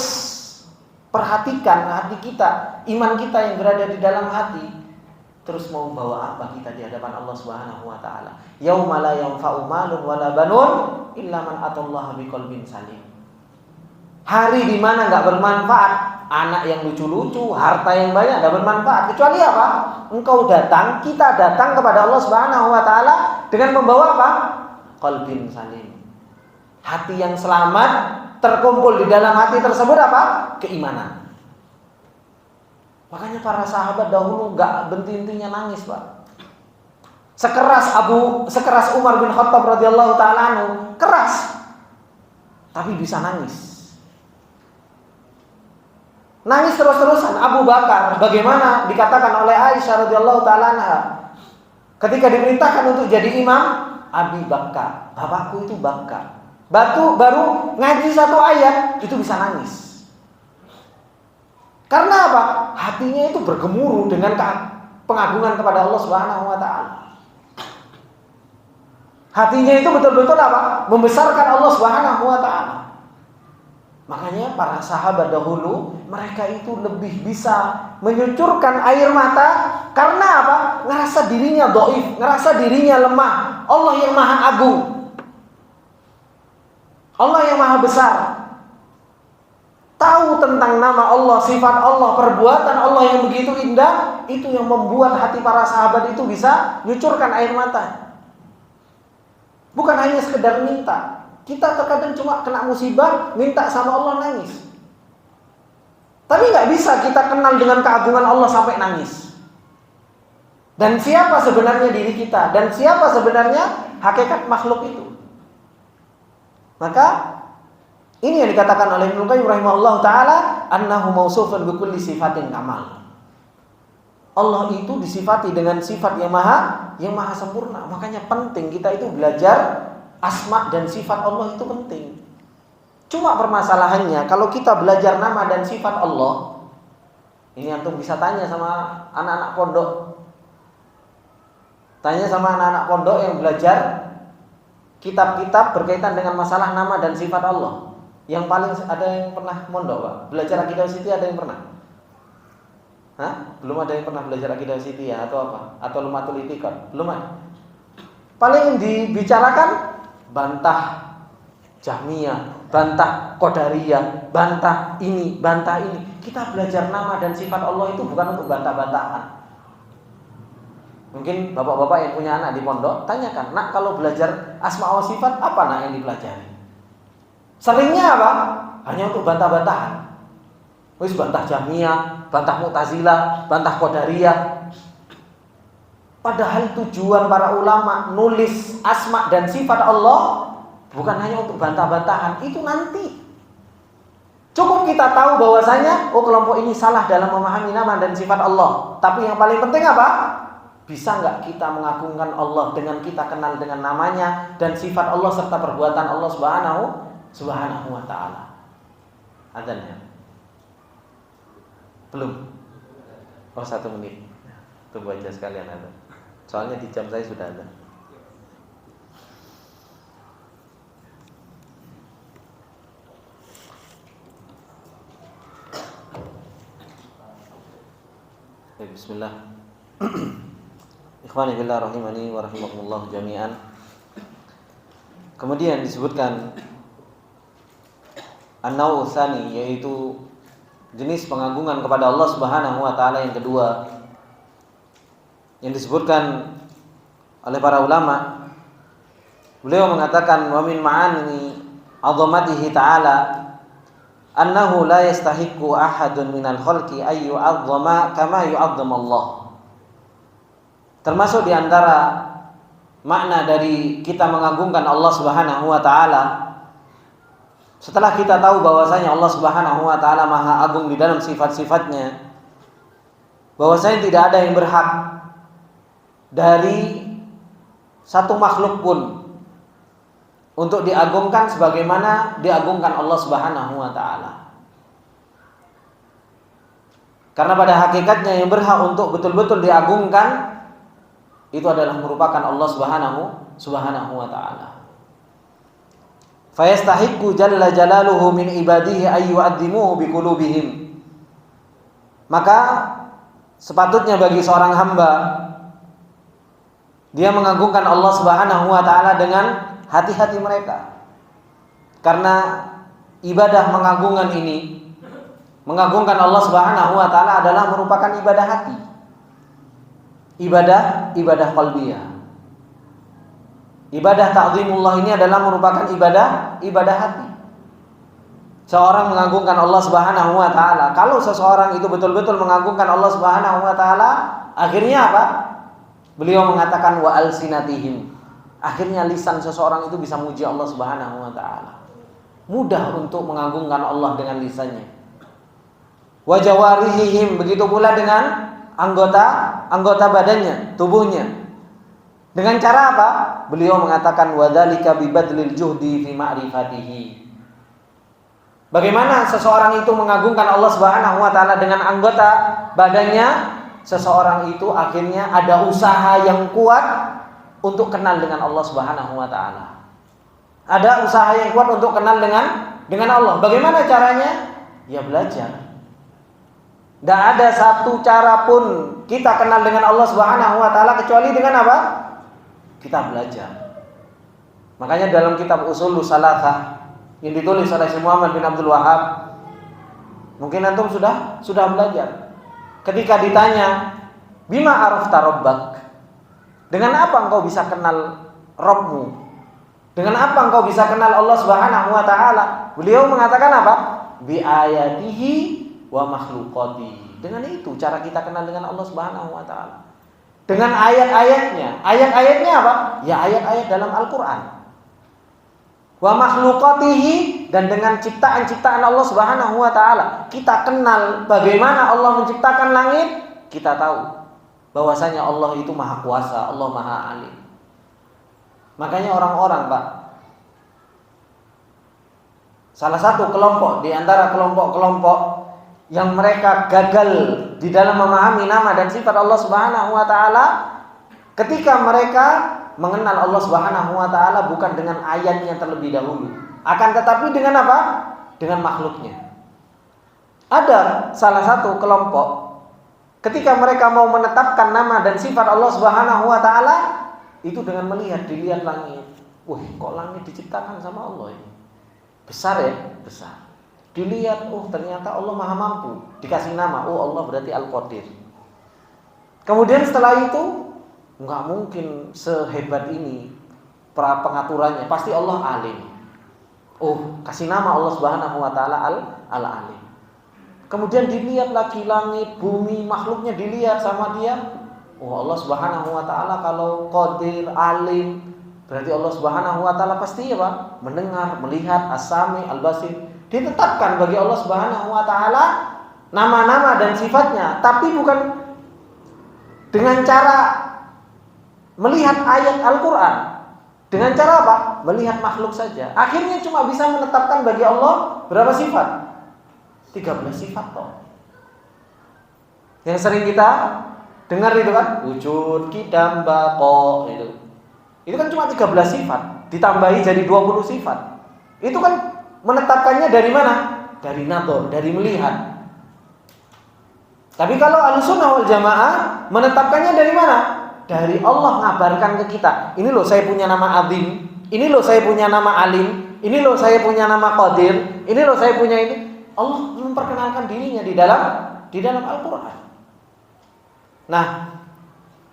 perhatikan hati kita, iman kita yang berada di dalam hati, terus mau bawa apa kita di hadapan Allah Subhanahu wa taala? Yauma la yanfa'u malun wala banun illa man atallaha biqalbin salim. Hari di mana enggak bermanfaat, anak yang lucu-lucu, harta yang banyak enggak bermanfaat, kecuali apa? Engkau datang, kita datang kepada Allah Subhanahu wa taala dengan membawa apa? Qalbin salim. Hati yang selamat, terkumpul di dalam hati tersebut apa? Keimanan. Makanya para sahabat dahulu enggak berhenti-hentinya nangis, Pak. Sekeras Umar bin Khattab radhiyallahu taala anhu, keras. Tapi bisa nangis. Nangis terus-terusan. Abu Bakar, bagaimana dikatakan oleh Aisyah radhiyallahu taala anha, ketika diperintahkan untuk jadi imam, Abi Bakar, bapakku itu Bakar. Baru ngaji satu ayat itu bisa nangis. Karena apa? Hatinya itu bergemuruh dengan pengagungan kepada Allah Subhanahu wa taala. Hatinya itu betul-betul apa? Membesarkan Allah Subhanahu wa taala. Makanya para sahabat dahulu mereka itu lebih bisa menyucurkan air mata karena apa? Ngerasa dirinya dhaif, ngerasa dirinya lemah. Allah yang Maha Agung, Allah yang Maha Besar, tahu tentang nama Allah, sifat Allah, perbuatan Allah yang begitu indah, itu yang membuat hati para sahabat itu bisa nyucurkan air mata. Bukan hanya sekedar minta. Kita terkadang cuma kena musibah, minta sama Allah nangis. Tapi gak bisa kita kenal dengan keagungan Allah sampai nangis. Dan siapa sebenarnya diri kita, dan siapa sebenarnya hakikat makhluk itu. Maka ini yang dikatakan oleh Ibnu Qayyim rahimahullah taala, annahu mausufun bi kulli sifatin kamal. Allah itu disifati dengan sifat yang maha sempurna. Makanya penting kita itu belajar asma dan sifat Allah itu penting. Cuma permasalahannya kalau kita belajar nama dan sifat Allah, ini antum bisa tanya sama anak-anak pondok. Tanya sama anak-anak pondok yang belajar kitab-kitab berkaitan dengan masalah nama dan sifat Allah. Yang paling ada yang pernah mondok, Pak? Belajar akidah Siti ada yang pernah? Hah? Belum ada yang pernah belajar akidah Siti ya atau apa? Atau Lumatul Itiqad? Belum ada. Paling dibicarakan bantah Jahmiyah, bantah Qadariyah, bantah ini, bantah ini. Kita belajar nama dan sifat Allah itu bukan untuk bantah-bantahan. Mungkin bapak-bapak yang punya anak di pondok, tanyakan, nak kalau belajar asma wa sifat apa nak yang dipelajari? Seringnya apa? Hanya untuk bantah-bantahan. Wis bantah Jahmiyah, bantah Mu'tazilah, bantah Qadariyah. Padahal tujuan para ulama nulis asma dan sifat Allah bukan hanya untuk bantah-bantahan, itu nanti. Cukup kita tahu bahwasanya kelompok ini salah dalam memahami nama dan sifat Allah. Tapi yang paling penting apa? Bisa nggak kita mengagungkan Allah dengan kita kenal dengan namanya dan sifat Allah serta perbuatan Allah Subhanahu wa taala. Adzannya. Belum. 1 menit. Tunggu aja sekalian ada. Soalnya di jam saya sudah ada. Bismillah. Ikhwani fillah rahimani wa rahimakumullah jami'an. Kemudian disebutkan an-naw' tsani, yaitu jenis pengagungan kepada Allah Subhanahu wa taala yang kedua yang disebutkan oleh para ulama. Beliau mengatakan wa min ma'ani 'azamatihi ta'ala annahu la yastahiqqu ahadun minal khalqi ay yu'azzama kama yu'azzama Allah. Termasuk di antara makna dari kita mengagungkan Allah Subhanahu wa taala, setelah kita tahu bahwasanya Allah Subhanahu wa taala Maha Agung di dalam sifat-sifatnya, bahwasanya tidak ada yang berhak dari satu makhluk pun untuk diagungkan sebagaimana diagungkan Allah Subhanahu wa taala. Karena pada hakikatnya yang berhak untuk betul-betul diagungkan itu adalah merupakan Allah Subhanahu wa taala. Fayastahiqqu jalla jalaluhu min ibadihi ay yu'azzimuhu biqulubihim. Maka sepatutnya bagi seorang hamba dia mengagungkan Allah Subhanahu wa taala dengan hati-hati mereka. Karena ibadah mengagungkan ini, mengagungkan Allah Subhanahu wa taala adalah merupakan ibadah hati. Ibadah qalbiyah. Ibadah ta'zimullah ini adalah merupakan ibadah hati. Seorang mengagungkan Allah Subhanahu wa taala. Kalau seseorang itu betul-betul mengagungkan Allah Subhanahu wa taala, akhirnya apa? Beliau mengatakan wa alsinatihim. Akhirnya lisan seseorang itu bisa muji Allah Subhanahu wa taala. Mudah untuk mengagungkan Allah dengan lisannya. Wa jawarihihim, begitu pula dengan anggota badannya, tubuhnya. Dengan cara apa? Beliau mengatakan wadzalika bibadlil juhdi fi ma'rifatihi. Bagaimana seseorang itu mengagungkan Allah Subhanahu wa taala dengan anggota badannya? Seseorang itu akhirnya ada usaha yang kuat untuk kenal dengan Allah Subhanahu wa taala. Ada usaha yang kuat untuk kenal dengan Allah. Bagaimana caranya? Ya belajar. Tidak ada satu cara pun kita kenal dengan Allah Subhanahu wa taala kecuali dengan apa? Kita belajar. Makanya dalam kitab Ushulus Tsalatsah yang ditulis oleh Syekh Muhammad bin Abdul Wahhab, mungkin antum sudah belajar. Ketika ditanya, "Bima arafta rabbak?" Dengan apa engkau bisa kenal Rabbmu? Dengan apa engkau bisa kenal Allah Subhanahu wa taala? Beliau mengatakan apa? Bi ayatihi wa makhluqati. Dengan itu cara kita kenal dengan Allah Subhanahu wa taala. Dengan ayat-ayatnya. Ayat-ayatnya apa? Ya ayat-ayat dalam Al-Qur'an. Wa makhluqatihi, dan dengan ciptaan-ciptaan Allah Subhanahu wa taala. Kita kenal bagaimana Allah menciptakan langit, kita tahu. bahwasanya Allah itu maha kuasa, Allah maha alim. Makanya orang-orang, Pak, salah satu kelompok di antara kelompok-kelompok yang mereka gagal di dalam memahami nama dan sifat Allah Subhanahu wa taala, ketika mereka mengenal Allah Subhanahu wa taala bukan dengan ayatnya terlebih dahulu, akan tetapi dengan apa? Dengan makhluknya. Ada salah satu kelompok ketika mereka mau menetapkan nama dan sifat Allah Subhanahu wa taala itu dengan dilihat langit. Wah, kok langit diciptakan sama Allah ini? Besar ya? Besar. Dilihat, oh ternyata Allah maha mampu. Dikasih nama, oh Allah berarti Al-Qadir. Kemudian setelah itu, nggak mungkin sehebat ini pengaturannya. Pasti Allah alim. Oh, kasih nama Allah Subhanahu wa taala Al-Alim. Kemudian dilihat lagi langit, bumi, makhluknya dilihat sama dia. Oh, Allah Subhanahu wa taala kalau Qadir, Alim, berarti Allah Subhanahu wa taala pasti apa? Mendengar, melihat, As-Sami, Al-Basir. Ditetapkan bagi Allah Subhanahu wa taala nama-nama dan sifatnya, tapi bukan dengan cara melihat ayat Al-Qur'an. Dengan cara apa? Melihat makhluk saja. Akhirnya cuma bisa menetapkan bagi Allah berapa sifat? 13 sifat toh. Yang sering kita dengar itu kan, wujud, qidam, baqa itu. Itu kan cuma 13 sifat, ditambahi jadi 20 sifat. Itu kan menetapkannya dari mana? Dari nadhar, dari melihat. Tapi kalau Ahlussunnah wal Jamaah menetapkannya dari mana? Dari Allah ngabarkan ke kita. Ini loh saya punya nama Azim, ini loh saya punya nama Alim, ini loh saya punya nama Qadir, ini loh saya punya ini. Allah memperkenalkan dirinya di dalam Al-Qur'an. Nah,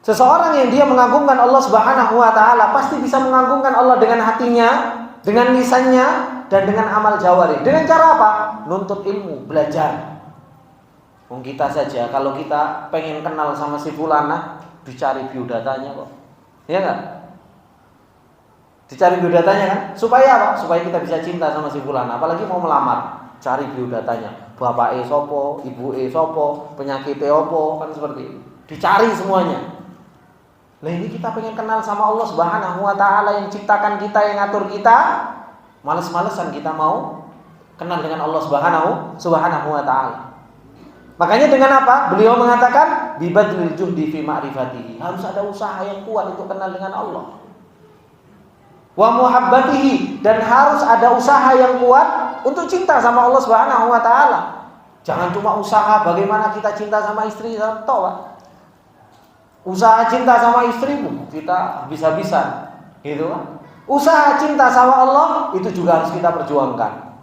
seseorang yang dia mengagungkan Allah Subhanahu wa taala pasti bisa mengagungkan Allah dengan hatinya, dengan lisannya, dan dengan amal jawari. Dengan cara apa? Nuntut ilmu, belajar. Kita saja kalau kita pengen kenal sama si fulana, dicari biodatanya kok. Iya enggak? Dicari biodatanya kan? Supaya apa? Supaya kita bisa cinta sama si fulana, apalagi mau melamar. Cari biodatanya, bapak sopo, ibu sopo, penyakit opo, kan seperti itu. Dicari semuanya. Nah ini kita pengen kenal sama Allah Subhanahu wa taala yang ciptakan kita, yang ngatur kita. Males-malesan kita mau kenal dengan Allah Subhanahu wa taala. Makanya dengan apa? Beliau mengatakan bibadlil juhdi fi ma'rifatihi. Harus ada usaha yang kuat untuk kenal dengan Allah. Wa muhabbatihi, dan harus ada usaha yang kuat untuk cinta sama Allah Subhanahu wa taala. Jangan cuma usaha bagaimana kita cinta sama istri toh, Pak. Usaha cinta sama istrimu kita bisa-bisa, gitu kan? Usaha cinta sama Allah itu juga harus kita perjuangkan.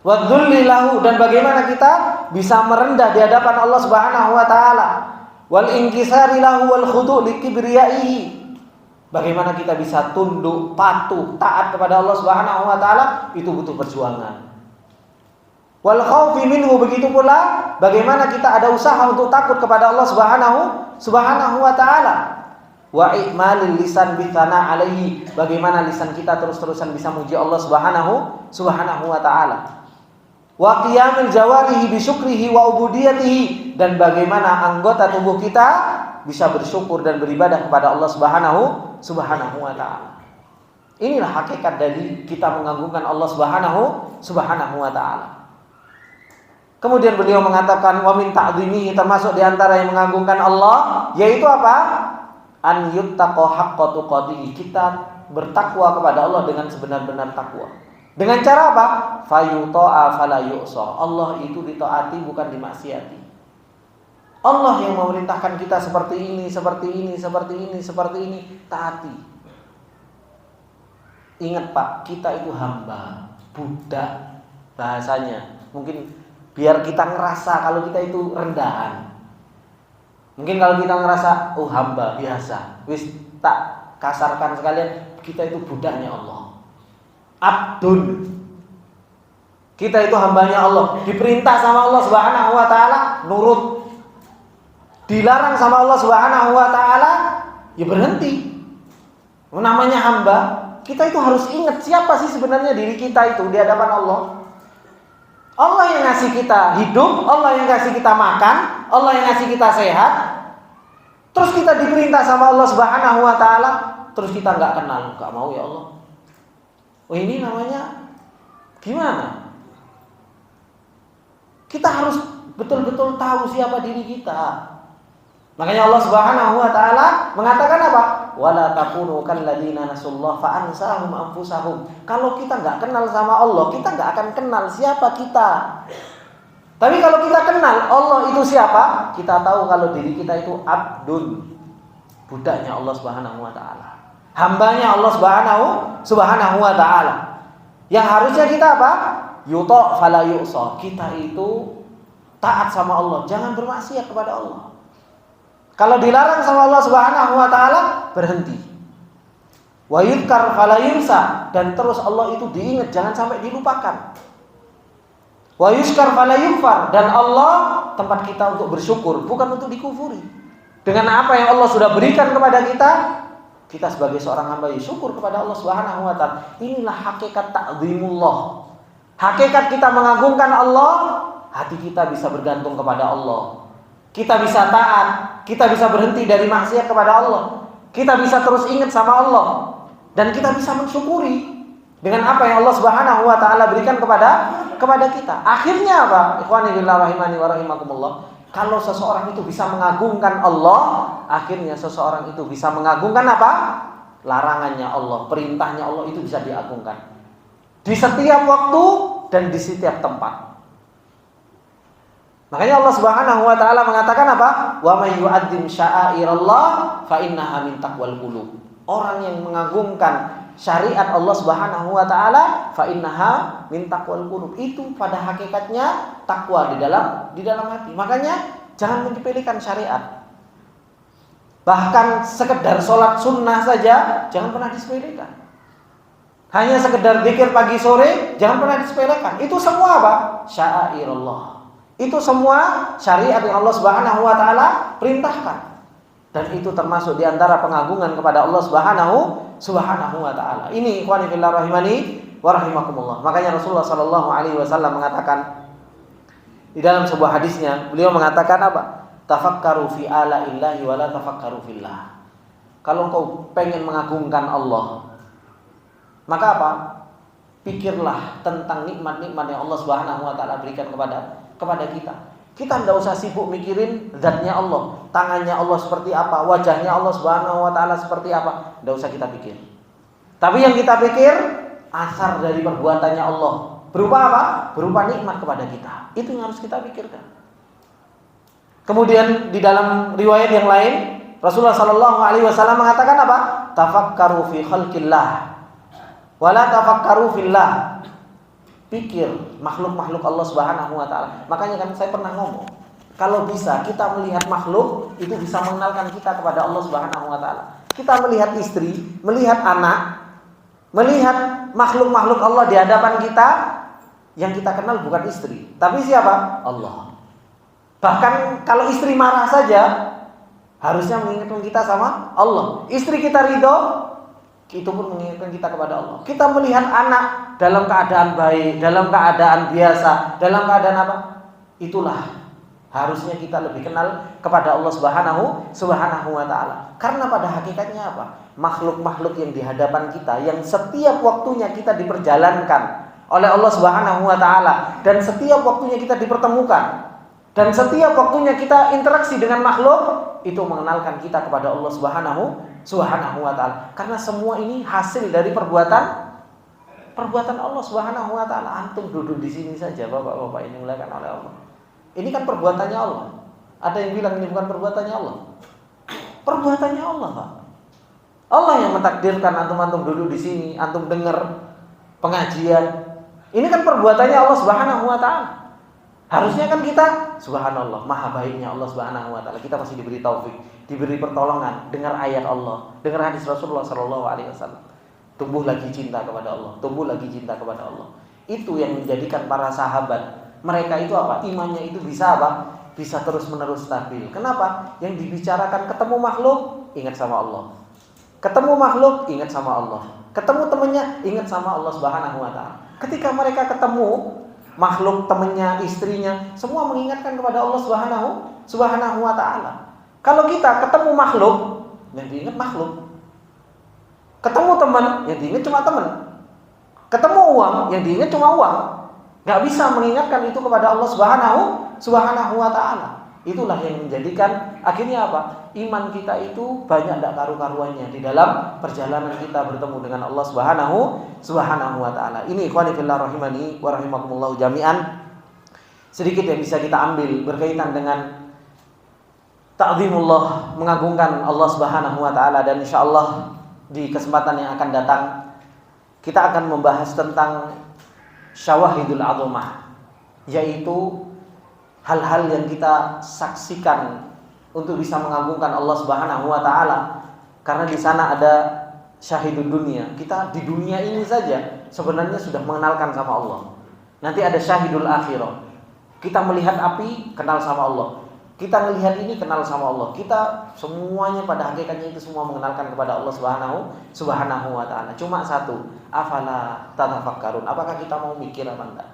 Wa dzulli lahu, dan bagaimana kita bisa merendah di hadapan Allah Subhanahu wa taala. Wal inkisari lahu wal khudu' li kibriyaihi. Bagaimana kita bisa tunduk, patuh, taat kepada Allah Subhanahu wa taala, itu butuh perjuangan. Wal khaufi minhu, begitu pula bagaimana kita ada usaha untuk takut kepada Allah Subhanahu wa taala. Wa i'malil lisan bi thana alaihi, bagaimana lisan kita terus-terusan bisa muji Allah Subhanahu wa taala. Wa qiyamil jawarihi bi syukrihi wa ubudiyatihi, dan bagaimana anggota tubuh kita bisa bersyukur dan beribadah kepada Allah Subhanahu wa taala. Inilah hakikat dari kita mengagungkan Allah Subhanahu wa taala. Kemudian beliau mengatakan wa min ta'dhimihi, termasuk di antara yang mengagungkan Allah yaitu apa? An yuttaqa haqqa tuqatih. Kita bertakwa kepada Allah dengan sebenar-benar takwa. Dengan cara apa? Fayuta'a fala yu'sa. Allah itu ditaati bukan dimaksiati. Allah yang memerintahkan kita seperti ini, seperti ini, seperti ini, seperti ini, taati. Ingat Pak, kita itu hamba, budak bahasanya. Mungkin biar kita ngerasa kalau kita itu rendahan. Mungkin kalau kita ngerasa hamba biasa, wis tak kasarkan sekalian, kita itu budaknya Allah. Abdun. Kita itu hambanya Allah, diperintah sama Allah Subhanahu wa taala, nurut. Dilarang sama Allah Subhanahu wa taala, ya berhenti. Namanya hamba, kita itu harus ingat siapa sih sebenarnya diri kita itu di hadapan Allah. Allah yang ngasih kita hidup, Allah yang ngasih kita makan, Allah yang ngasih kita sehat. Terus kita diperintah sama Allah Subhanahu wa taala, terus kita nggak kenal, nggak mau ya Allah. Oh, ini namanya gimana? Kita harus betul-betul tahu siapa diri kita. Makanya Allah Subhanahu wa taala mengatakan apa? Wala takunu kalladzina nasullah fa ansahum anfusahum. Kalau kita nggak kenal sama Allah, kita nggak akan kenal siapa kita. Tapi kalau kita kenal Allah itu siapa, kita tahu kalau diri kita itu abdun, budaknya Allah Subhanahu wa taala. Hambanya Allah Subhanahu wa taala. Yang harusnya kita apa? Yuta' fala yu'sa. Kita itu taat sama Allah, jangan bermaksiat kepada Allah. Kalau dilarang sama Allah Subhanahu wa taala, berhenti. Wa yudkar fala yunsa, dan terus Allah itu diingat, jangan sampai dilupakan. Wa yuskar fala yukfar, dan Allah tempat kita untuk bersyukur, bukan untuk dikufuri. Dengan apa yang Allah sudah berikan kepada kita, kita sebagai seorang hamba syukur kepada Allah Subhanahu wa taala. Inilah hakikat ta'zimullah. Hakikat kita mengagungkan Allah, hati kita bisa bergantung kepada Allah. Kita bisa taat, kita bisa berhenti dari maksiat kepada Allah. Kita bisa terus ingat sama Allah, dan kita bisa mensyukuri dengan apa yang Allah Subhanahu wa taala berikan kepada kita. Akhirnya apa? Ikhwani fillah rahimani wa rahimakumullah. Kalau seseorang itu bisa mengagungkan Allah, akhirnya seseorang itu bisa mengagungkan apa? Larangannya Allah, perintahnya Allah itu bisa diagungkan. Di setiap waktu dan di setiap tempat. Makanya Allah Subhanahu wa taala mengatakan apa? Wa may yu'azzim sya'airallah fa innaha min taqwal qulub. Orang yang mengagungkan syariat Allah Subhanahu wa taala fa innaha min taqwal qulub. Itu pada hakikatnya takwa di dalam hati. Makanya jangan menyepelekan syariat. Bahkan sekedar sholat sunnah saja jangan pernah disepelekan. Hanya sekedar zikir pagi sore jangan pernah disepelekan. Itu semua apa? Sya'airallah. Itu semua syariat yang Allah Subhanahu wa taala perintahkan. Dan itu termasuk di antara pengagungan kepada Allah Subhanahu wa taala. Ini ikhwani fillah rahimani wa rahimakumullah. Makanya Rasulullah sallallahu alaihi wasallam mengatakan di dalam sebuah hadisnya, beliau mengatakan apa? Tafakkaru fi ala'illahi wa la tafakkaru fillah. Kalau engkau pengen mengagungkan Allah, maka apa? Pikirlah tentang nikmat-nikmat yang Allah Subhanahu wa taala berikan kepada kita. Kita tidak usah sibuk mikirin zatnya Allah, tangannya Allah seperti apa, wajahnya Allah Subhanahu wa taala seperti apa. Tidak usah kita pikir. Tapi yang kita pikir asar dari perbuatannya Allah. Berupa apa? Berupa nikmat kepada kita. Itu yang harus kita pikirkan. Kemudian di dalam riwayat yang lain, Rasulullah sallallahu alaihi wasallam mengatakan apa? Tafakkaru fi khalqillah wa la tafakkaru fillah. Pikir makhluk-makhluk Allah Subhanahu wa taala. Makanya kan saya pernah ngomong, kalau bisa kita melihat makhluk itu bisa mengenalkan kita kepada Allah Subhanahu wa taala. Kita melihat istri, melihat anak, melihat makhluk-makhluk Allah di hadapan kita, yang kita kenal bukan istri, tapi siapa? Allah. Bahkan kalau istri marah saja harusnya mengingatkan kita sama Allah. Istri kita ridho, itu pun mengingatkan kita kepada Allah. Kita melihat anak dalam keadaan baik, dalam keadaan biasa, dalam keadaan apa? Itulah harusnya kita lebih kenal kepada Allah Subhanahu wa taala. Karena pada hakikatnya apa? Makhluk-makhluk yang di hadapan kita, yang setiap waktunya kita diperjalankan oleh Allah Subhanahu wa taala, dan setiap waktunya kita dipertemukan, dan setiap waktunya kita interaksi dengan makhluk, itu mengenalkan kita kepada Allah Subhanahu wa taala. Karena semua ini hasil dari perbuatan Allah Subhanahu wa taala. Antum duduk di sini saja, Bapak-bapak, ini dimuliakan oleh Allah. Ini kan perbuatannya Allah. Ada yang bilang ini bukan perbuatannya Allah. Perbuatannya Allah, Pak. Allah yang mentakdirkan antum duduk di sini, antum dengar pengajian. Ini kan perbuatannya Allah Subhanahu wa taala. Harusnya kan kita, subhanallah, maha baiknya Allah Subhanahu wa taala. Kita masih diberi taufik, diberi pertolongan, dengar ayat Allah, dengar hadis Rasulullah sallallahu alaihi wasallam. Tumbuh lagi cinta kepada Allah, tumbuh lagi cinta kepada Allah. Itu yang menjadikan para sahabat, mereka itu apa? Imannya itu bisa apa? Bisa terus-menerus stabil. Kenapa? Yang dibicarakan ketemu makhluk, ingat sama Allah. Ketemu makhluk, ingat sama Allah. Ketemu temannya, ingat sama Allah Subhanahu wa taala. Ketika mereka ketemu makhluk, temannya, istrinya, semua mengingatkan kepada Allah Subhanahu wa taala. Kalau kita ketemu makhluk, yang diingat makhluk. Ketemu teman, yang diingat cuma teman. Ketemu uang, yang diingat cuma uang. Gak bisa mengingatkan itu kepada Allah Subhanahu wa ta'ala. Itulah yang menjadikan akhirnya apa? Iman kita itu banyak tidak karu-karuannya di dalam perjalanan kita bertemu dengan Allah Subhanahu wa ta'ala. Ini ikhwani fillah rahimani wa rahimakumullah jami'an, sedikit yang bisa kita ambil berkaitan dengan ta'zimullah, mengagungkan Allah Subhanahu wa ta'ala. Dan insyaallah di kesempatan yang akan datang kita akan membahas tentang syawahidul azamah, yaitu hal-hal yang kita saksikan untuk bisa mengagungkan Allah Subhanahu wa ta'ala. Karena di sana ada syahidul dunia. Kita di dunia ini saja sebenarnya sudah mengenalkan sama Allah. Nanti ada syahidul akhirah. Kita melihat api, kenal sama Allah. Kita melihat ini, kenal sama Allah. Kita semuanya pada hakikatnya itu semua mengenalkan kepada Allah Subhanahu wa ta'ala. Cuma satu, afala tatafakkarun. Apakah kita mau mikir apa enggak?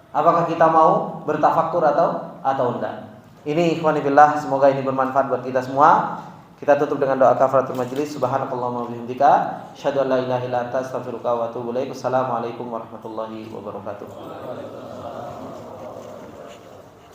Apakah kita mau bertafakkur atau enggak? Ini ikhwani billah, semoga ini bermanfaat buat kita semua. Kita tutup dengan doa kafaratul majelis. Subhanakallahumma wa bihamdika, asyhadu an la ilaha illa anta, astaghfiruka wa atubu ilaik. Wassalamualaikum warahmatullahi wabarakatuh.